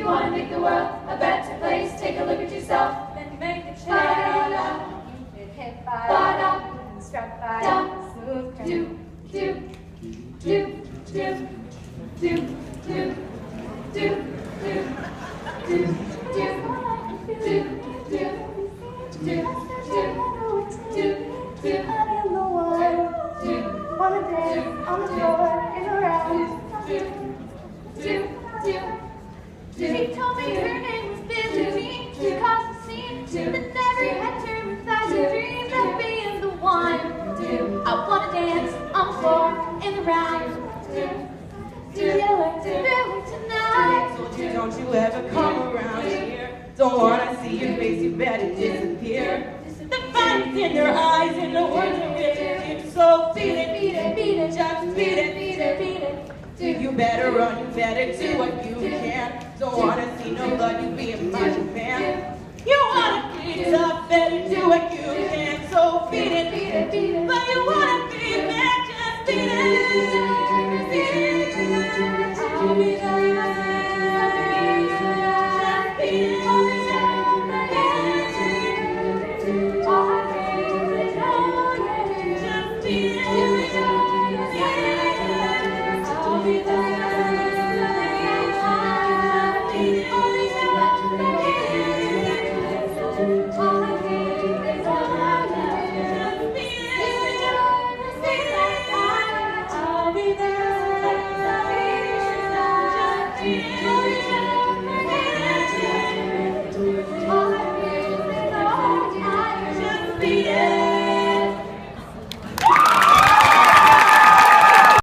want to make the world a better place, take a look at yourself. Then make a change. You've been hit by, struck by, smooth criminal. Wanna dance on the floor and around. She told me her name was Billie. She caused a scene that never had her without her dreams of being the one. I wanna dance on the floor and around. Billie tonight. Told you, don't you ever come around here. Don't wanna see your face, you better disappear. The fire's in your eyes and the words are written deep. So beat it, just beat it. You better run, you better do what you can. Don't wanna see no blood, you be a marching band. You wanna be tough, better do what you can. So beat it, but you wanna be mad, just beat it. I'll be there. Just beat it. Yeah.